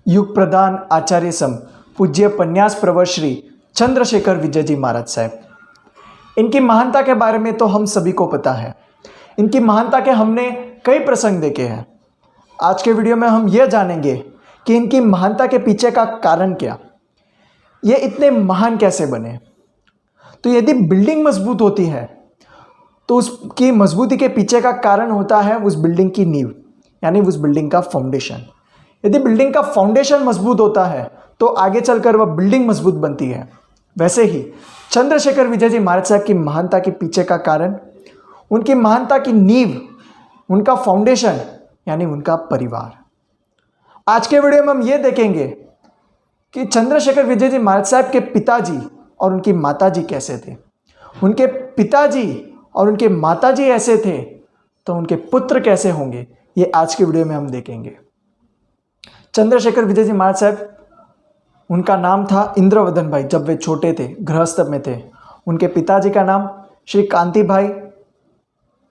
युग प्रधान आचार्य सम पूज्य पन्यास प्रवर श्री चंद्रशेखर विजय जी महाराज साहब। इनकी महानता के बारे में तो हम सभी को पता है। इनकी महानता के हमने कई प्रसंग देखे हैं। आज के वीडियो में हम यह जानेंगे कि इनकी महानता के पीछे का कारण क्या, ये इतने महान कैसे बने। तो यदि बिल्डिंग मजबूत होती है तो उसकी मजबूती के पीछे का कारण होता है उस बिल्डिंग की नींव, यानी उस बिल्डिंग का फाउंडेशन। यदि बिल्डिंग का फाउंडेशन मजबूत होता है तो आगे चलकर वह बिल्डिंग मजबूत बनती है। वैसे ही चंद्रशेखर विजय जी महाराज साहब की महानता के पीछे का कारण उनकी महानता की नींव, उनका फाउंडेशन यानी उनका परिवार। आज के वीडियो में हम ये देखेंगे कि चंद्रशेखर विजय जी महाराज साहब के पिताजी और उनकी माताजी कैसे थे। उनके पिताजी और उनके माताजी ऐसे थे तो उनके पुत्र कैसे होंगे, ये आज के वीडियो में हम देखेंगे। चंद्रशेखर विजय जी महाराज साहब, उनका नाम था इंद्रवदन भाई जब वे छोटे थे, गृहस्थ में थे। उनके पिताजी का नाम श्री कांति भाई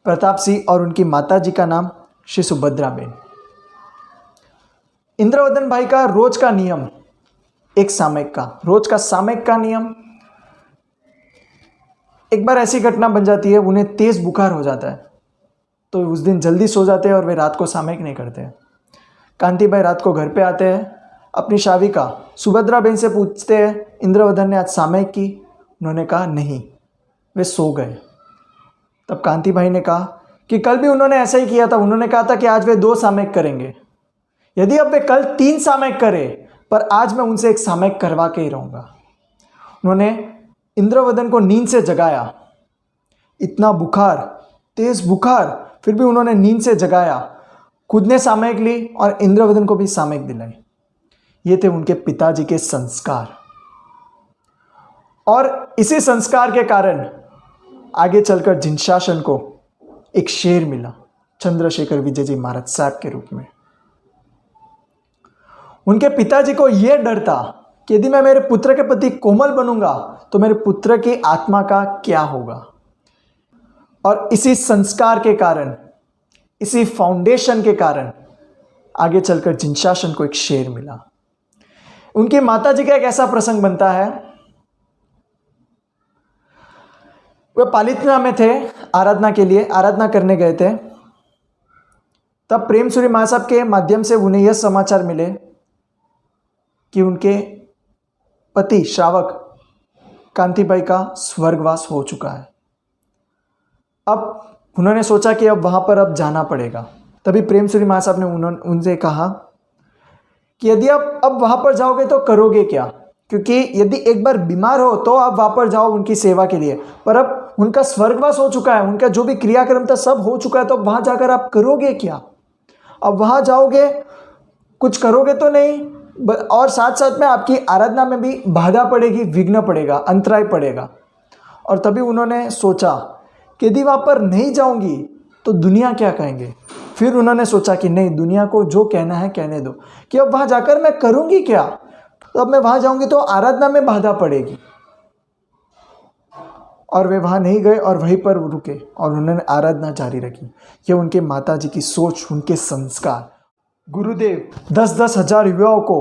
प्रताप सिंह और उनकी माताजी का नाम श्री सुभद्राबेन। इंद्रवदन भाई का रोज का नियम एक सामयिक का, रोज का सामयिक का नियम। एक बार ऐसी घटना बन जाती है, उन्हें तेज बुखार हो जाता है तो उस दिन जल्दी सो जाते हैं और वे रात को सामयिक नहीं करते हैं। कांति भाई रात को घर पे आते हैं, अपनी शाविका सुभद्राबेन से पूछते हैं इंद्रवदन ने आज सामयिक की। उन्होंने कहा नहीं, वे सो गए। तब कांति भाई ने कहा कि कल भी उन्होंने ऐसा ही किया था, उन्होंने कहा था कि आज वे 2 सामयिक करेंगे। यदि अब वे कल 3 सामयिक करें पर आज मैं उनसे 1 सामयिक करवा के ही रहूँगा। उन्होंने इंद्रवदन को नींद से जगाया। इतना बुखार, तेज बुखार, फिर भी उन्होंने नींद से जगाया, खुद ने सामयिक ली और इंद्रवदन को भी सामयिक दिलाई। ये थे उनके पिताजी के संस्कार और इसी संस्कार के कारण आगे चलकर जिनशासन को एक शेर मिला चंद्रशेखर विजय जी महाराज साहब के रूप में। उनके पिताजी को यह डर था कि यदि मैं मेरे पुत्र के प्रति कोमल बनूंगा तो मेरे पुत्र की आत्मा का क्या होगा। और इसी संस्कार के कारण, इसी फाउंडेशन के कारण आगे चलकर जिनशासन को एक शेर मिला। उनकी माताजी का एक ऐसा प्रसंग बनता है, वे पालितना में थे, आराधना के लिए आराधना करने गए थे। तब प्रेम सूरी महासाहब के माध्यम से उन्हें यह समाचार मिले कि उनके पति श्रावक कांतिबाई का स्वर्गवास हो चुका है। अब उन्होंने सोचा कि अब वहाँ पर अब जाना पड़ेगा। तभी प्रेम सूरी महासाहब ने उनसे कहा कि यदि आप अब वहाँ पर जाओगे तो करोगे क्या, क्योंकि यदि एक बार बीमार हो तो आप वहाँ पर जाओ उनकी सेवा के लिए, पर अब उनका स्वर्गवास हो चुका है, उनका जो भी क्रियाक्रम था सब हो चुका है, तो वहाँ जाकर आप करोगे क्या। अब वहाँ जाओगे कुछ करोगे तो नहीं, और साथ साथ में आपकी आराधना में भी बाधा पड़ेगी, विघ्न पड़ेगा, अंतराय पड़ेगा। और तभी उन्होंने सोचा कि यदि वहाँ पर नहीं जाऊंगी तो दुनिया क्या कहेंगे। फिर उन्होंने सोचा कि नहीं, दुनिया को जो कहना है कहने दो, कि अब वहाँ जाकर मैं करूँगी क्या। तो अब मैं वहाँ जाऊँगी तो आराधना में बाधा पड़ेगी। और वे वहाँ नहीं गए और वहीं पर रुके और उन्होंने आराधना जारी रखी। ये उनके माताजी की सोच, उनके संस्कार। गुरुदेव 10-10 हज़ार युवाओं को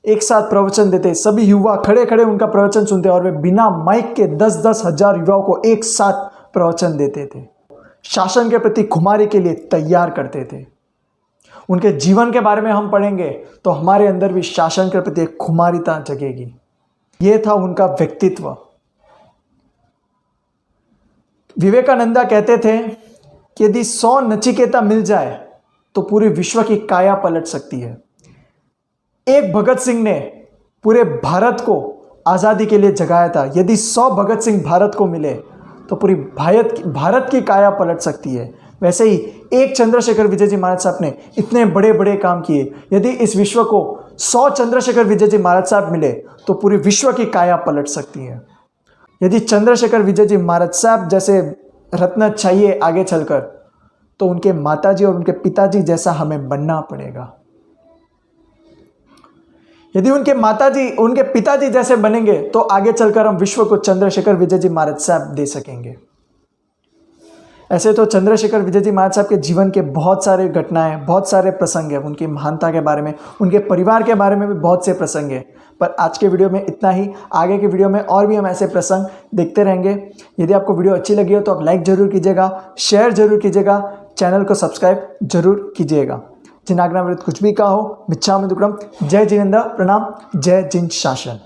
एक साथ प्रवचन देते, सभी युवा खड़े खड़े उनका प्रवचन सुनते और वे बिना माइक के 10-10 हज़ार युवाओं को एक साथ प्रवचन देते थे। शासन के प्रति खुमारी के लिए तैयार करते थे। उनके जीवन के बारे में हम पढ़ेंगे तो हमारे अंदर भी शासन के प्रति एक खुमारिता जगेगी। यह था उनका व्यक्तित्व। विवेकानंदा कहते थे कि यदि 100 नचिकेता मिल जाए तो पूरे विश्व की काया पलट सकती है। एक भगत सिंह ने पूरे भारत को आज़ादी के लिए जगाया था। यदि 100 भगत सिंह भारत को मिले तो पूरी भारत की काया पलट सकती है। वैसे ही एक चंद्रशेखर विजय जी महाराज साहब ने इतने बड़े बड़े काम किए। यदि इस विश्व को 100 चंद्रशेखर विजय जी महाराज साहब मिले तो पूरे विश्व की काया पलट सकती है। यदि चंद्रशेखर विजय जी महाराज साहब जैसे रत्न चाहिए आगे चलकर, तो उनके माताजी और उनके पिताजी जैसा हमें बनना पड़ेगा। यदि उनके पिताजी जैसे बनेंगे तो आगे चलकर हम विश्व को चंद्रशेखर विजय जी महाराज साहब दे सकेंगे। ऐसे तो चंद्रशेखर विजय जी महाराज साहब के जीवन के बहुत सारे घटनाएं, बहुत सारे प्रसंग हैं, उनकी महानता के बारे में, उनके परिवार के बारे में भी बहुत से प्रसंग हैं। पर आज के वीडियो में इतना ही। आगे के वीडियो में और भी हम ऐसे प्रसंग देखते रहेंगे। यदि आपको वीडियो अच्छी लगी हो तो आप लाइक जरूर कीजिएगा, शेयर जरूर कीजिएगा, चैनल को सब्सक्राइब जरूर कीजिएगा। जिनाग्नावृत कुछ भी कहा हो, मिच्छामि दुक्कडम। जय जिनेंद्र, प्रणाम। जय जिन शासन।